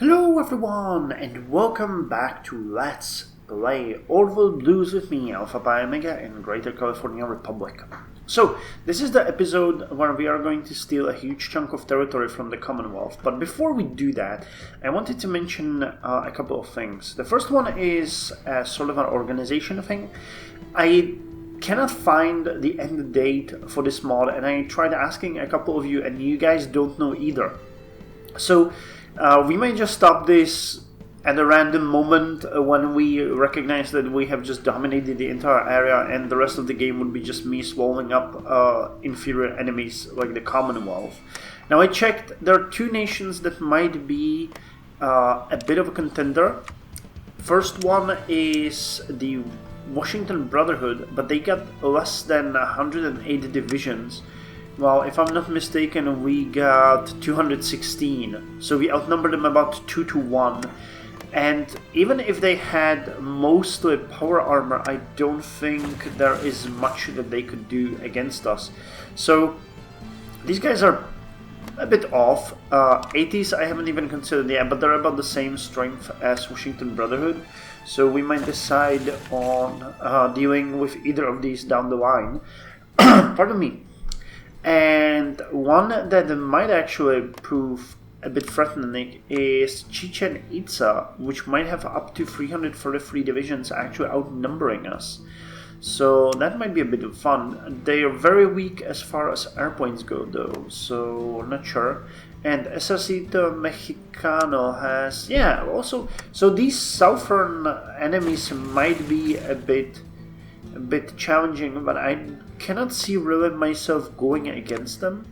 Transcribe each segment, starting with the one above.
Hello everyone, and welcome back to Let's Play Orville Blues with me, Alpha Pi Omega, in Greater California Republic. So, this is the episode where we are going to steal a huge chunk of territory from the Commonwealth. But before we do that, I wanted to mention a couple of things. The first one is sort of an organization thing. I cannot find the end date for this mod, and I tried asking a couple of you, and you guys don't know either. So, we might just stop this at a random moment when we recognize that we have just dominated the entire area and the rest of the game would be just me swallowing up inferior enemies like the Commonwealth. Now I checked, there are two nations that might be a bit of a contender. First one is the Washington Brotherhood, but they got less than 108 divisions. Well, if I'm not mistaken, we got 216, so we outnumbered them about 2 to 1. And even if they had mostly power armor, I don't think there is much that they could do against us. So these guys are a bit off. 80s I haven't even considered yet, but they're about the same strength as Washington Brotherhood. So we might decide on dealing with either of these down the line. Pardon me. And one that might actually prove a bit threatening is Chichen Itza, which might have up to 343 divisions actually outnumbering us. So that might be a bit of fun. They are very weak as far as airplanes go though, so not sure. And Ejército Mexicano has, yeah, also, so these southern enemies might be a bit challenging, but I cannot see really myself going against them,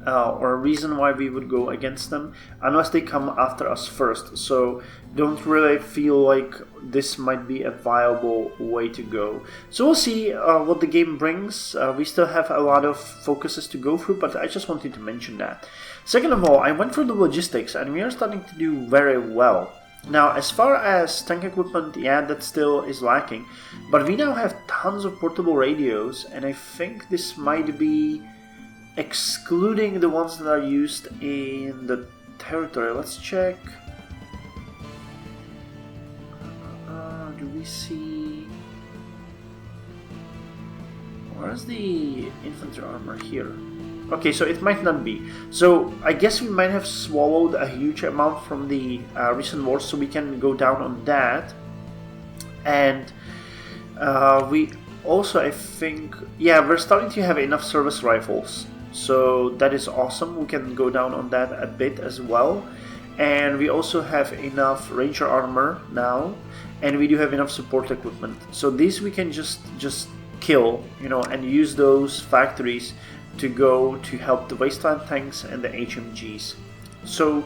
or a reason why we would go against them, unless they come after us first. So don't really feel like this might be a viable way to go. So we'll see what the game brings. We still have a lot of focuses to go through, but I just wanted to mention that. Second of all, I went through the logistics and we are starting to do very well. Now, as far as tank equipment, yeah, that still is lacking, but we now have tons of portable radios, and I think this might be excluding the ones that are used in the territory. Let's check. Do we see... Where's the infantry armor here? Okay, so it might not be. So I guess we might have swallowed a huge amount from the recent wars, so we can go down on that. And we also, I think, yeah, we're starting to have enough service rifles. So that is awesome. We can go down on that a bit as well. And we also have enough ranger armor now, and we do have enough support equipment. So these we can just kill, you know, and use those factories to go to help the Wasteland tanks and the HMGs. So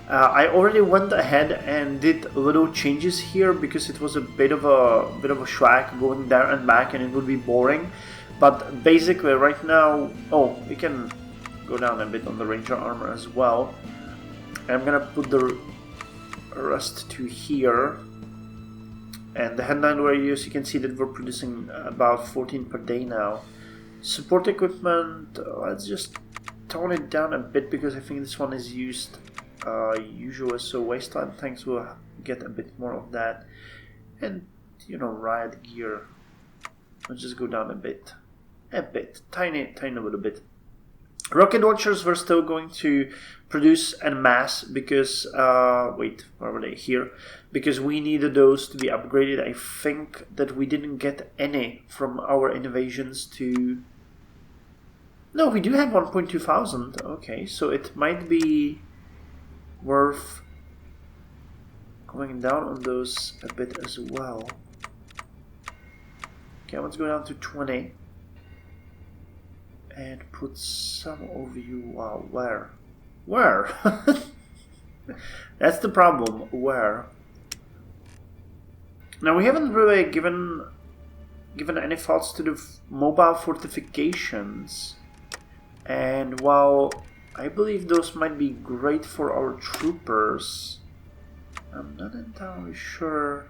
I already went ahead and did little changes here because it was a bit of a schwack going there and back, and it would be boring. But basically right now, oh, we can go down a bit on the ranger armor as well. I'm gonna put the rest to here. And the headline radios, you can see that we're producing about 14 per day now. Support equipment, let's just tone it down a bit because I think this one is used usually, so Wasteland tanks will get a bit more of that. And, you know, riot gear, let's just go down a bit, tiny little bit. Rocket launchers we're still going to produce en masse because, wait, where were they? Here. Because we needed those to be upgraded. I think that we didn't get any from our invasions to... No, we do have 1.2 thousand. Okay, so it might be worth going down on those a bit as well. Okay, let's go down to 20. And put some over you. Wow, where? Where? That's the problem. Where? Now we haven't really given any thoughts to the mobile fortifications. And while I believe those might be great for our troopers, I'm not entirely sure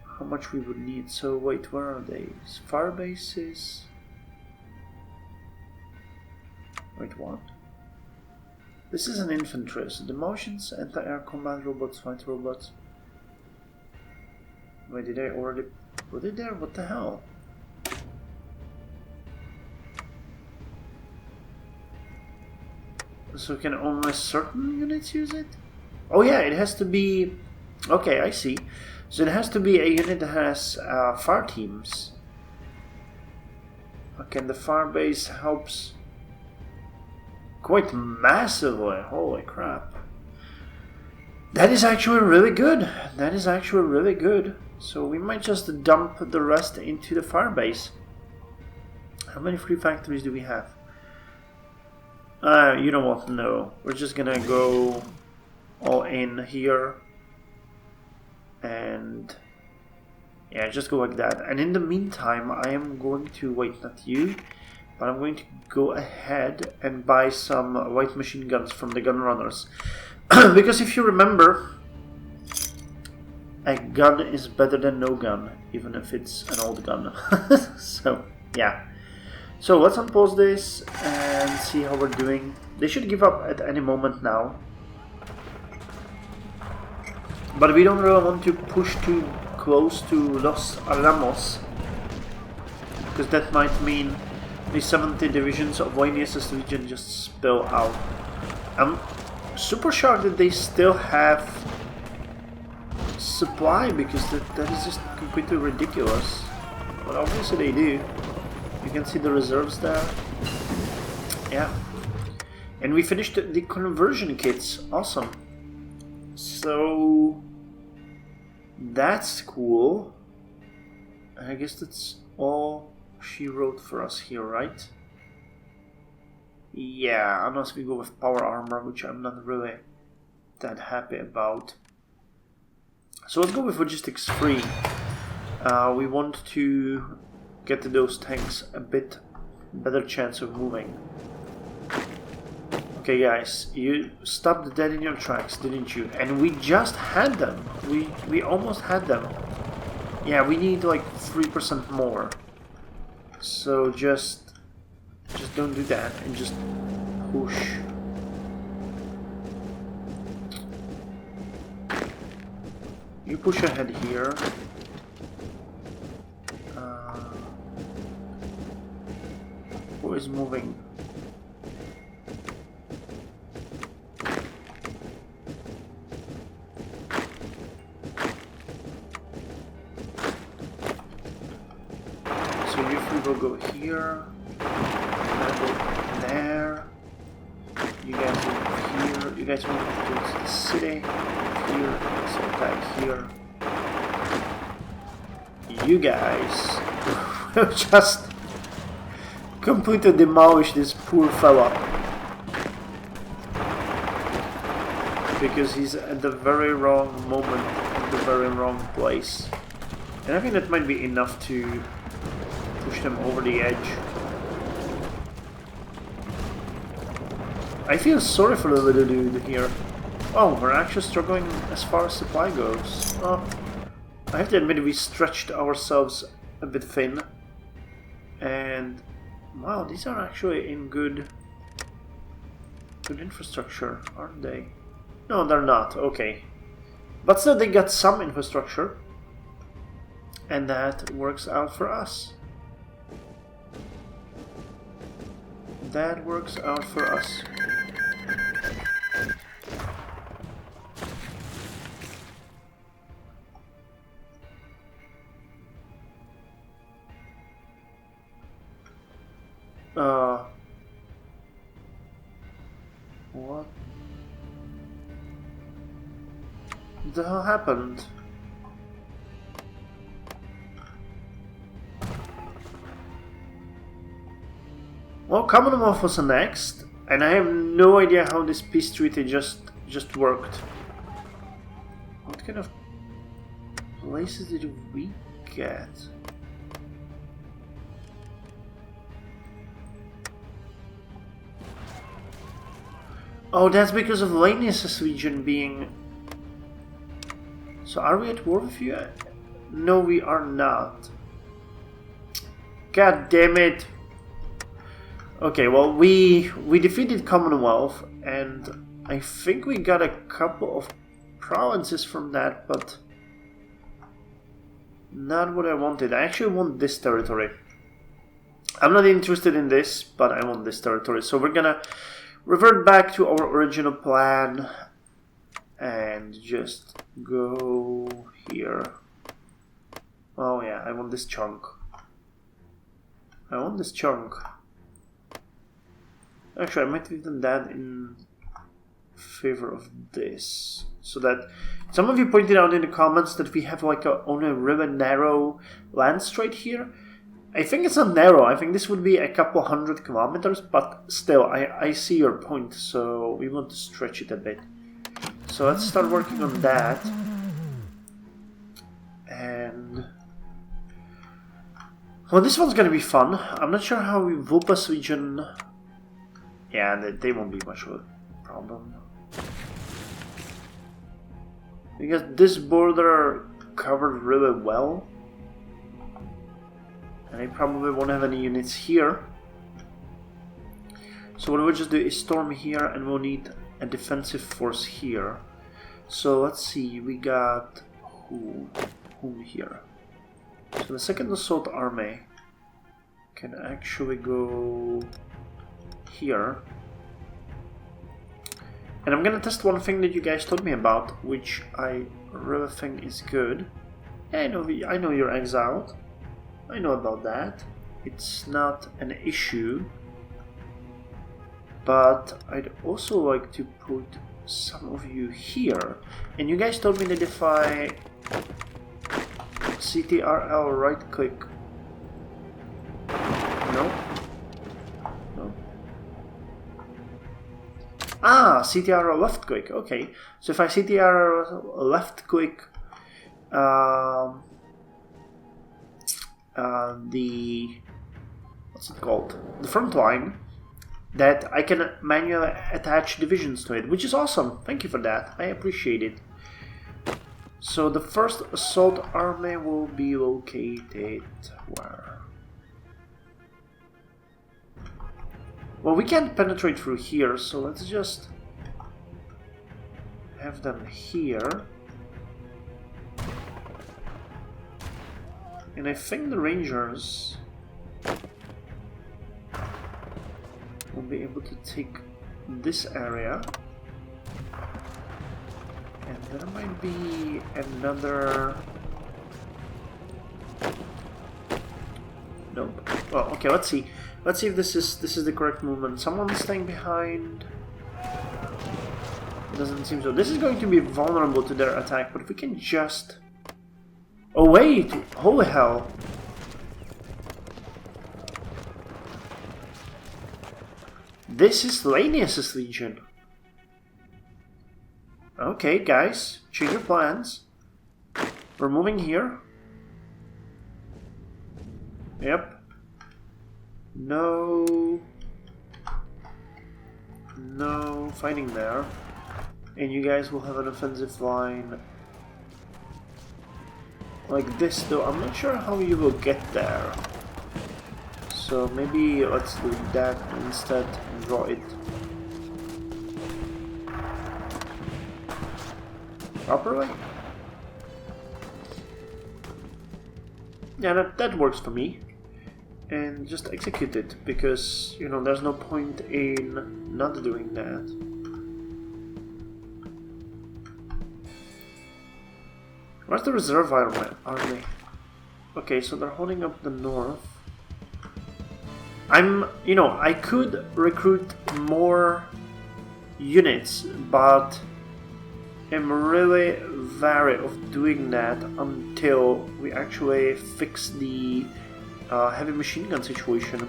how much we would need. So wait, where are they? Fire bases? Wait, what? This is an infantry, so demotions, anti-air combat robots, fight robots. Wait, did I already put it there? What the hell? So can only certain units use it? Oh yeah, it has to be... Okay, I see. So it has to be a unit that has fire teams. Okay, and the fire base helps quite massively. Holy crap. That is actually really good. That is actually really good. So we might just dump the rest into the fire base. How many free factories do we have? You don't want to know. We're just gonna go all in here. And yeah, just go like that. And in the meantime, I am going to, wait, not you, but I'm going to go ahead and buy some light machine guns from the gun runners. Because if you remember, a gun is better than no gun, even if it's an old gun. So, yeah. So let's unpause this and see how we're doing. They should give up at any moment now. But we don't really want to push too close to Los Alamos, because that might mean the 70 divisions of Wayne's region just spill out. I'm super shocked that they still have supply, because that is just completely ridiculous. But obviously they do. You can see the reserves there. Yeah. And we finished the conversion kits. Awesome. So that's cool. I guess that's all she wrote for us here, right? Yeah, unless we go with power armor, which I'm not really that happy about. So let's go with logistics 3. We want to get those tanks a bit better chance of moving. Okay guys, you stopped dead in your tracks, didn't you? And we just had them. We almost had them. Yeah, we need like 3% more. So just don't do that and just push. You push ahead here. Who is moving? So you three will go here. I'll go there. You guys will go here. You guys will go to the city. Here. So attack here. You guys will just completely demolish this poor fella, because he's at the very wrong moment, at the very wrong place. And I think that might be enough to push them over the edge. I feel sorry for the little dude here. Oh, we're actually struggling as far as supply goes. Oh, I have to admit we stretched ourselves a bit thin. And wow, these are actually in good infrastructure, aren't they? No, they're not. Okay. But still, they got some infrastructure. And that works out for us. That works out for us. What the hell happened? Well, Commonwealth was next, and I have no idea how this peace treaty just worked. What kind of places did we get? Oh, that's because of Lanius' region being... So are we at war with you? No, we are not. God damn it. Okay, well, we defeated Commonwealth, and I think we got a couple of provinces from that, but not what I wanted. I actually want this territory. I'm not interested in this, but I want this territory. So we're gonna revert back to our original plan and just go here. Oh yeah, I want this chunk. I want this chunk. Actually, I might have done that in favor of this. So that some of you pointed out in the comments that we have like on a really narrow land strait here. I think it's not narrow. I think this would be a couple 100 kilometers, but still, I see your point. So we want to stretch it a bit. So let's start working on that. And well, this one's gonna be fun. I'm not sure how Vulpes region. Yeah, they won't be much of a problem. Because this border covered really well. And I probably won't have any units here. So what we'll just do is storm here, and we'll need a defensive force here. So let's see, we got whom here. So the second assault army can actually go here. And I'm gonna test one thing that you guys told me about, which I really think is good. Yeah, I know you're exiled. I know about that. It's not an issue. But I'd also like to put some of you here. And you guys told me that if I CTRL right click. No? No. Ah, CTRL left click. Okay. So if I CTRL left click the what's it called? The front line, that I can manually attach divisions to it, which is awesome. Thank you for that. I appreciate it. So the first assault army will be located where? Well, we can't penetrate through here, so let's just have them here. And I think the Rangers will be able to take this area. And there might be another... Nope. Well, okay, let's see. Let's see if this is the correct movement. Someone's staying behind. It doesn't seem so. This is going to be vulnerable to their attack, but if we can just... Oh wait! Holy hell! This is Lanius' Legion. Okay, guys, change your plans. We're moving here. Yep. No fighting there. And you guys will have an offensive line like this, though I'm not sure how you will get there. So maybe let's do that instead and draw it properly. Yeah, that works for me. And just execute it, because, you know, there's no point in not doing that. Where's the reserve army? Okay, so they're holding up the north. You know, I could recruit more units, but I'm really wary of doing that until we actually fix the heavy machine gun situation.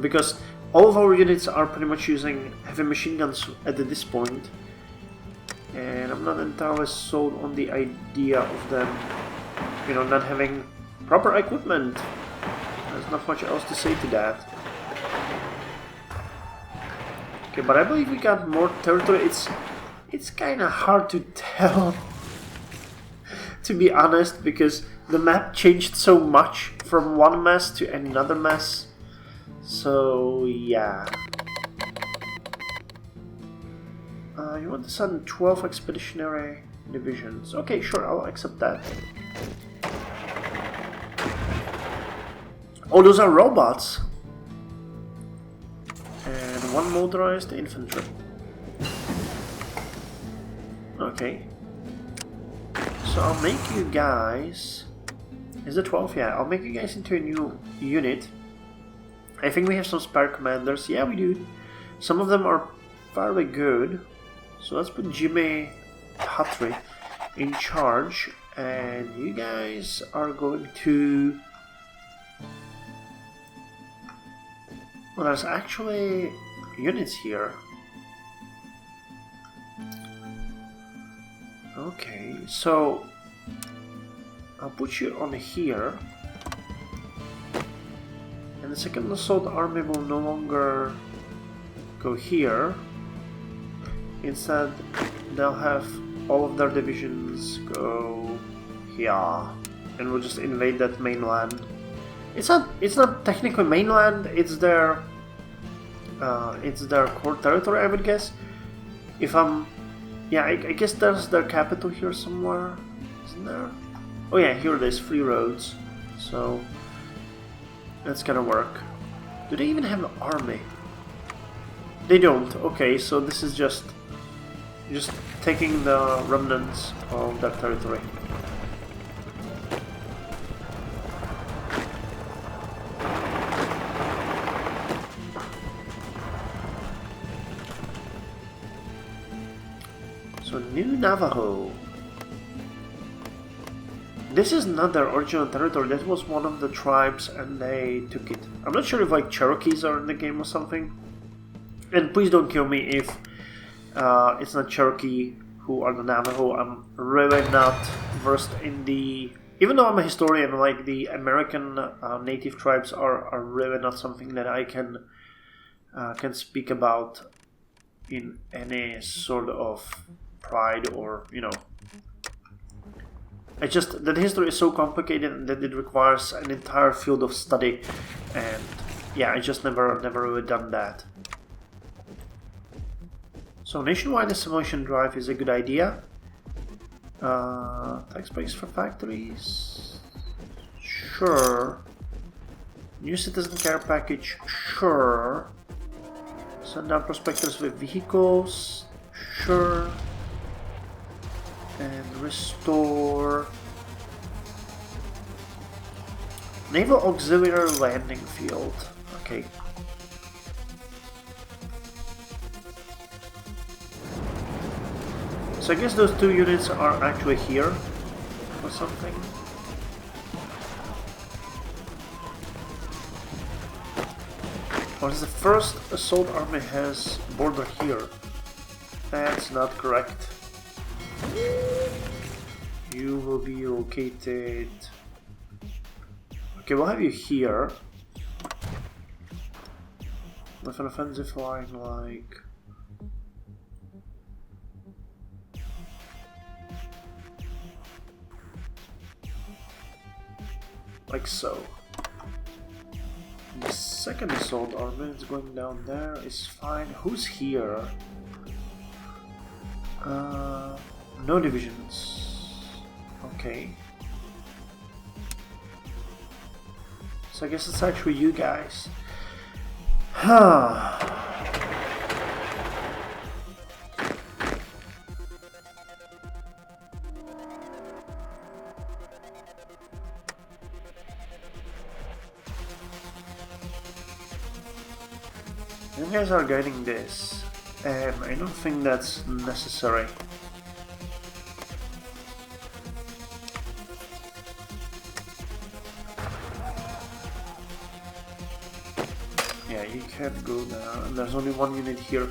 Because all of our units are pretty much using heavy machine guns at this point. And I'm not entirely sold on the idea of them, you know, not having proper equipment. There's not much else to say to that. Okay, but I believe we got more territory. It's kind of hard to tell, to be honest, because the map changed so much from one mess to another mess. So yeah. You want to send 12 expeditionary divisions. Okay, sure, I'll accept that. Oh, those are robots! And 1 motorized infantry. Okay. So I'll make you guys... Is it 12? Yeah, I'll make you guys into a new unit. I think we have some spare commanders. Yeah, we do. Some of them are fairly good. So let's put Jimmy Hatry in charge. And you guys are going to... Well, there's actually units here. Okay, so I'll put you on here. And the second assault army will no longer go here. Instead, they'll have all of their divisions go here, and we'll just invade that mainland. It's not technically mainland. It's their core territory, I would guess. If I'm, yeah, I guess there's their capital here somewhere, isn't there? Oh yeah, here it is, free roads. So that's gonna work. Do they even have an army? They don't. Okay, so this is just taking the remnants of that territory. So New Navajo. This is not their original territory. That was one of the tribes, and they took it. I'm not sure if like Cherokees are in the game or something. And please don't kill me if it's not Cherokee who are the Navajo. I'm really not versed in the... Even though I'm a historian, like the American native tribes are really not something that I can speak about in any sort of pride or, you know. It's just that history is so complicated that it requires an entire field of study, and yeah, I just never really done that. So nationwide assimilation drive is a good idea. Tax breaks for factories, sure. New citizen care package, sure. Send down prospectors with vehicles, sure. And restore Naval Auxiliary Landing Field. Okay. So I guess those two units are actually here or something. Or is the first assault army has border here? That's not correct. You will be located... Okay, we'll have you here. With an offensive line like so. The second assault army is going down there, is fine. Who's here? No divisions. Okay. So I guess it's actually you guys. You guys are guiding this, and I don't think that's necessary. Yeah, you can't go there, and there's only one unit here.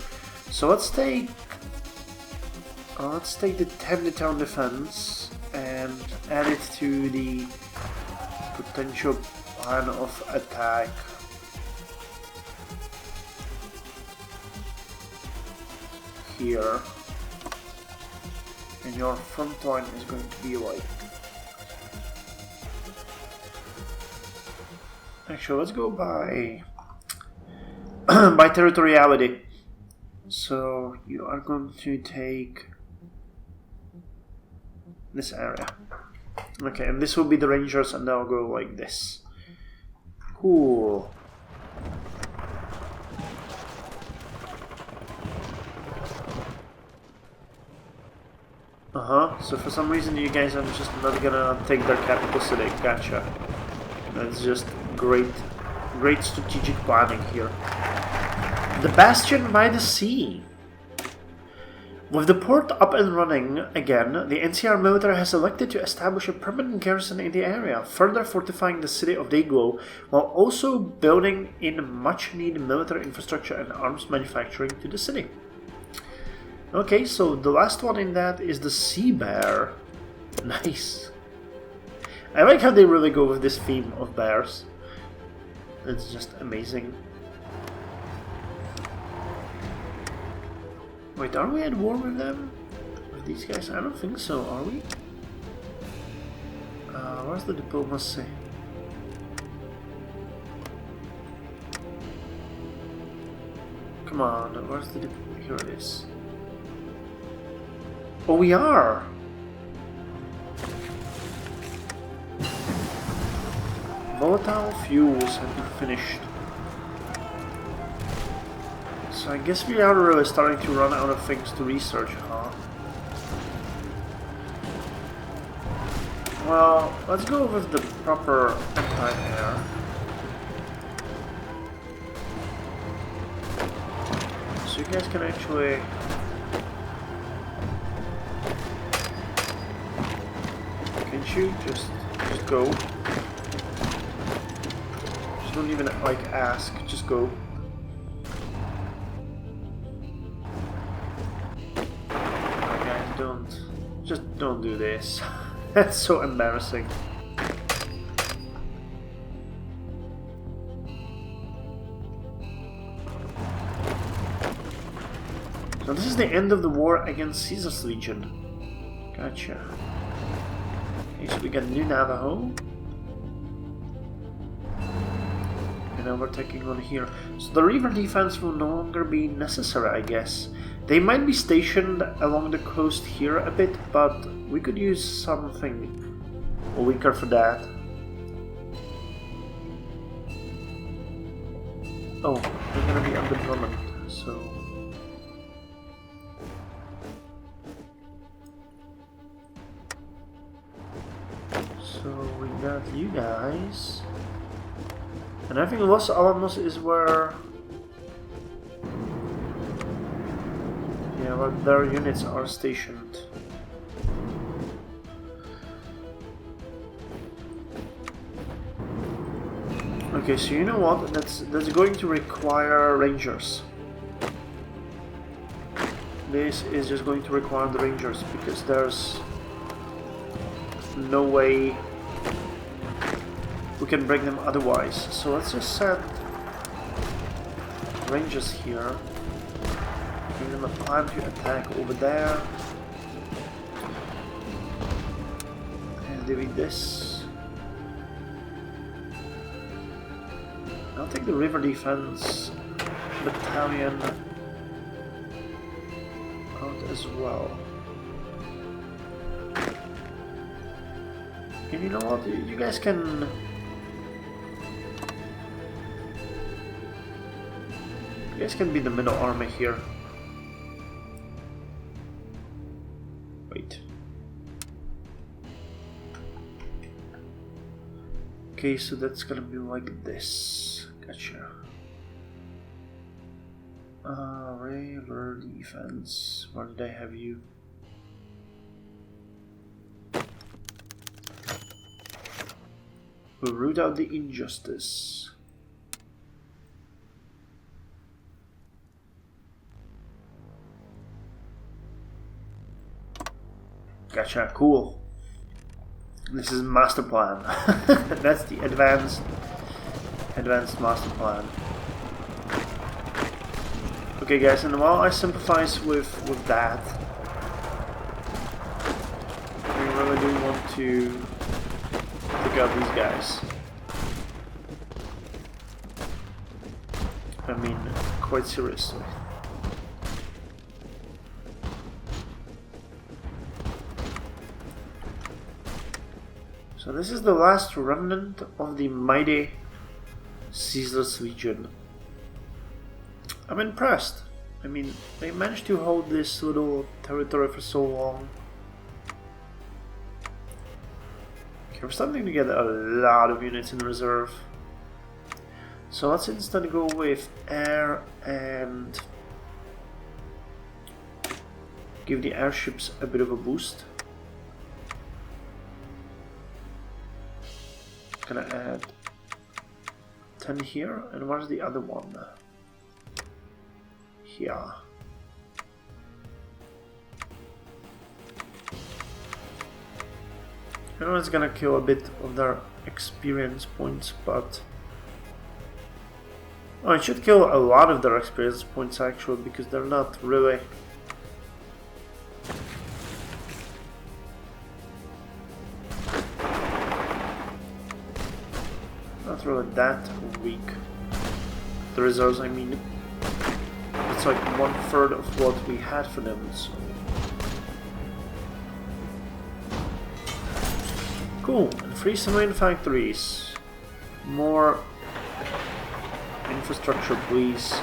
So let's take the 10 town defense and add it to the potential plan of attack. Here, and your front line is going to be like... Actually, let's go by by territoriality. So you are going to take this area. Okay, and this will be the rangers, and they'll go like this. Cool. So for some reason you guys are just not gonna take their capital city. Gotcha. That's just great strategic planning here. The Bastion by the Sea. With the port up and running again, the NCR military has elected to establish a permanent garrison in the area, further fortifying the city of Dayglow, while also building in much-needed military infrastructure and arms manufacturing to the city. Okay, so the last one in that is the Sea Bear. Nice. I like how they really go with this theme of bears. It's just amazing. Wait, are we at war with them? With these guys? I don't think so, are we? Where's the diplomacy? Come on, where's the here it is. Oh, we are! Volatile fuels have been finished. So I guess we are really starting to run out of things to research, huh? Well, let's go with the proper anti-air. So you guys can actually... Can't you? Just go. Just don't even, like, ask. Just go. Just don't do this. That's so embarrassing. So this is the end of the war against Caesar's Legion. Gotcha. Okay, so we got New Navajo. And now we're taking on here. So the river defense will no longer be necessary, I guess. They might be stationed along the coast here a bit, but we could use something weaker for that. Oh, they're gonna be under Drummond, so... So we got you guys. And I think Los Alamos is where... Yeah, where their units are stationed. Okay, so you know what? That's going to require rangers. This is just going to require the rangers because there's no way we can bring them otherwise. So let's just set rangers here. Give them a plan to attack over there. And doing this. I'll take the river defense battalion out as well. And you know what? You guys can... You guys can be the middle army here. Wait. Okay, so that's gonna be like this. Gotcha. River defense. Where did I have you? We'll root out the injustice. Gotcha, cool. This is master plan. That's the advanced master plan. Okay guys, and while I sympathize with that, we really do want to take out these guys. I mean, quite seriously. So this is the last remnant of the mighty Ceaseless Legion. I'm impressed. I mean, they managed to hold this little territory for so long. Okay, we're starting to get a lot of units in reserve. So let's instead go with air and give the airships a bit of a boost. Gonna add 10 here, and where's the other one? Here. I know it's gonna kill a bit of their experience points, but oh, it should kill a lot of their experience points actually, because they're not really that weak. The reserves, I mean, it's like 1/3 of what we had for them, so. Cool, and 3 cement factories. More infrastructure, please.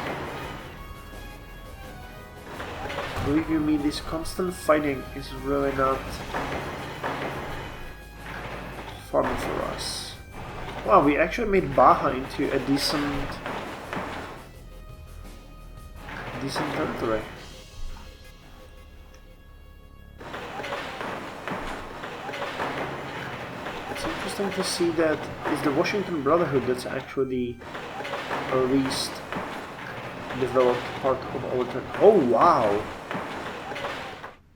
Believe you me, this constant fighting is really not fun for us. Wow, we actually made Baja into a decent territory. It's interesting to see that it's the Washington Brotherhood that's actually the least developed part of our territory. Oh wow!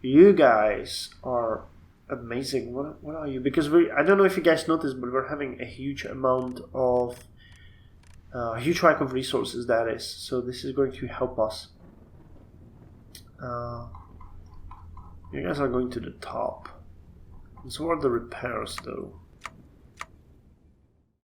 You guys are amazing. What are you? Because I don't know if you guys noticed, but we're having a huge amount of a huge lack of resources, that is. So this is going to help us. You guys are going to the top. And so are the repairs though.